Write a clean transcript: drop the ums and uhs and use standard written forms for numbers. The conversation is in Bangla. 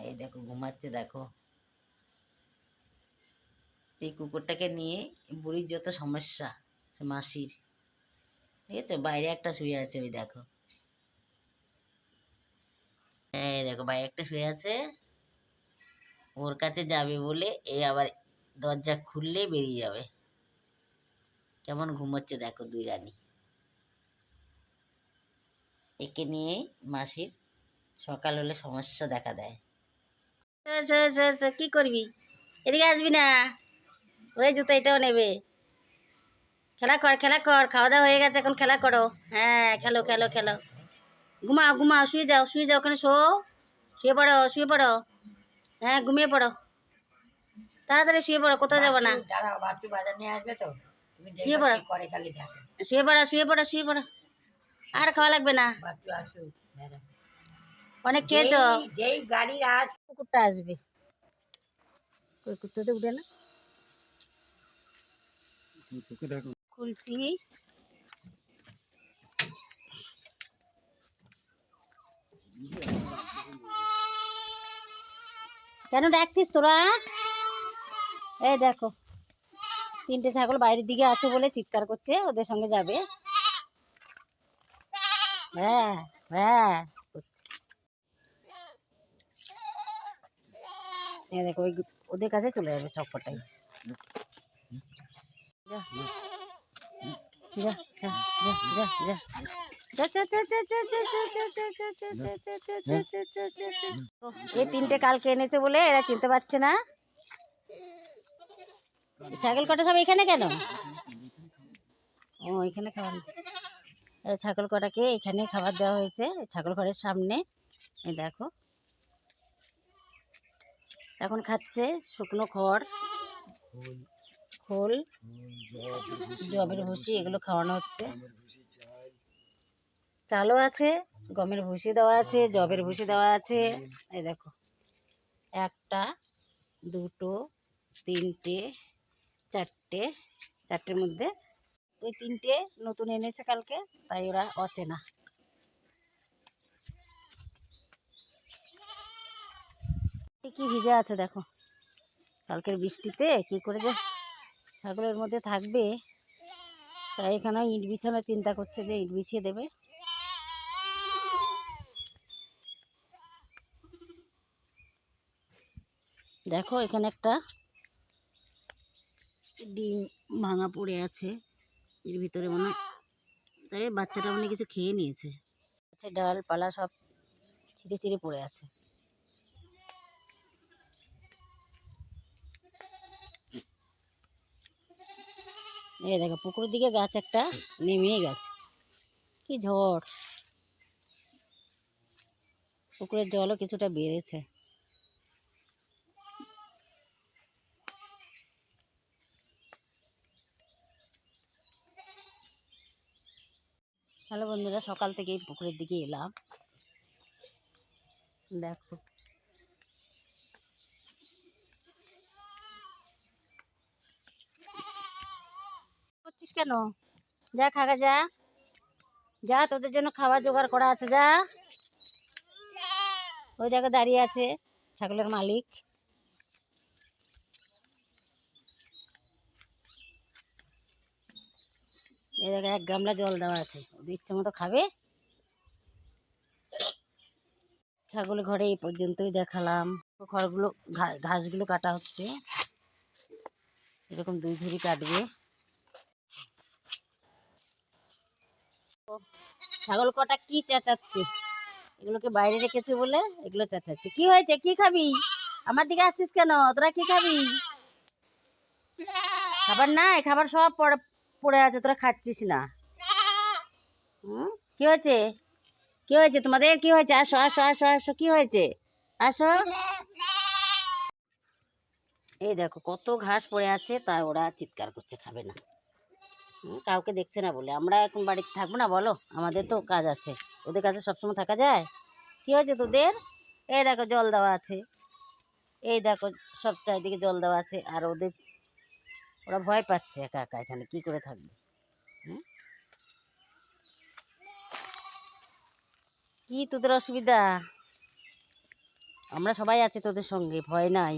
এই দেখো ঘুমাচ্ছে দেখো। এই কুকুরটাকে নিয়ে বুড়ির যত সমস্যা, সে মাসির, ঠিক আছে। বাইরে একটা শুয়ে আছে, ওই দেখো, এই দেখো বাইরে একটা শুয়ে আছে। ওর কাছে যাবে বলে এই আবার দরজা খুললে বেরিয়ে যাবে। কেমন ঘুমোচ্ছে দেখো দুই রানী। একে নিয়ে মাসির সকাল হলে সমস্যা দেখা দেয়। কি করবি, এদিকে আসবি না? ওই জুতো এটাও নেবে। খেলা কর, খেলা কর, খাওয়া দাওয়া হয়ে গেছে, এখন খেলা করো। হ্যাঁ, খেলো খেলো খেলো। ঘুমাও ঘুমাও, শুয়ে যাও শুয়ে যাও, ওখানে শো, শুয়ে পড়ো শুয়ে পড়ো। হ্যাঁ, ঘুমিয়ে পড়ো, তাড়াতাড়ি শুয়ে পড়ো, কোথাও যাবো না। শুয়ে পড়ো, শুয়ে পড়ো শুয়ে পড়ো শুয়ে পড়ো, আর খাওয়া লাগবে না, অনেক খেয়েছ। যেই গাড়ির আজ কুকুরটা আসবে, ওই কুত্তাতে উঠে না। খুলছি, কেন ডাকছিস তোরা? এই দেখো, তিনটে ছাগল বাইরের দিকে আছে বলে চিৎকার করছে, ওদের সঙ্গে যাবে। হ্যাঁ হ্যাঁ করছে। এই দেখো, ওই ওদের কাছে চলে যাবে চক্করটাই। যা যা যা যা যা এই তিনটে কালকে এনেছে বলে এরা চিনতে পারছে না। ছাগল কটা সব এখানে কেন? ও, এখানে খাবার, ছাগল কটাকে এখানে খাবার দেওয়া হয়েছে ছাগল ঘরের সামনে। এই দেখো, এখন খাচ্ছে শুকনো খড়, খোল, জবের ভুসি, এগুলো খাওয়ানো হচ্ছে। চালও আছে, গমের ভুসি দেওয়া আছে, জবের ভুসি দেওয়া আছে। এই দেখো, একটা, দুটো, তিনটে, চারটে, চারটের মধ্যে ওই তিনটে নতুন এনেছে কালকে, তাই ওরা অচেনা। কি ভিজে আছে দেখো, কালকের বৃষ্টিতে কি করে যে ছাগলের মধ্যে থাকবে, তাই এখানে ইট বিছানোর চিন্তা করছে যে ইট বিছিয়ে দেবে। দেখো, এখানে একটা ডিম ভাঙা পড়ে আছে এর ভিতরে, মনে হয় তাই বাচ্চাটা মনে কিছু খেয়ে নিয়েছে। ডাল পালা সব ছিঁড়ে ছিঁড়ে পড়ে আছে। এই দেখো, পুকুরের দিকে গাছ একটা নেমে গেছে, কি ঝড়, পুকুরের জলও কিছুটা বেড়েছে। হ্যালো বন্ধুরা, সকাল থেকে এই পুকুরের দিকে এলাম, দেখো করছিস কেন? যা খাগা যা, যা, তোদের জন্য খাবার জোগাড় করা আছে, যা। ওই জায়গায় দাঁড়িয়ে আছে ছাগলের মালিক। এই জায়গায় এক গামলা জল দেওয়া আছে, ওদের ইচ্ছে মতো খাবে। ছাগল ঘরে এই পর্যন্তই দেখালাম। খড়গুলো, ঘাসগুলো কাটা হচ্ছে, এরকম দুই ঝুড়ি কাটবে। ছাগল কটা কি চেঁচাচ্ছে, এগুলোকে বাইরে রেখেছে বলে এগুলো চেঁচাচ্ছে। কি হয়েছে, কি খাবি? আমার দিকে আসছিস কেন? তোরা কি খাবি? খাবার নাই, খাবার সব পড়ে আছে, তোরা খাচ্ছিস না। কি হয়েছে, কি হয়েছে তোমাদের, কি হয়েছে? আসো আসো আসো আসো, কি হয়েছে? আসো। এই দেখো কত ঘাস পড়ে আছে, তাই ওরা চিৎকার করছে, খাবে না। কাউকে দেখছে না বলে। আমরা এখন বাড়িতে থাকবো না বলো, আমাদের তো কাজ আছে, ওদের কাছে সবসময় থাকা যায়? কি হয়েছে তোদের? এই দেখো জল দেওয়া আছে, এই দেখো সব চারিদিকে জল দেওয়া আছে, আর ওরা ভয় পাচ্ছে একা একা, এখানে কি করে থাকবে? কি তোদের অসুবিধা? আমরা সবাই আছি তোদের সঙ্গে, ভয় নাই।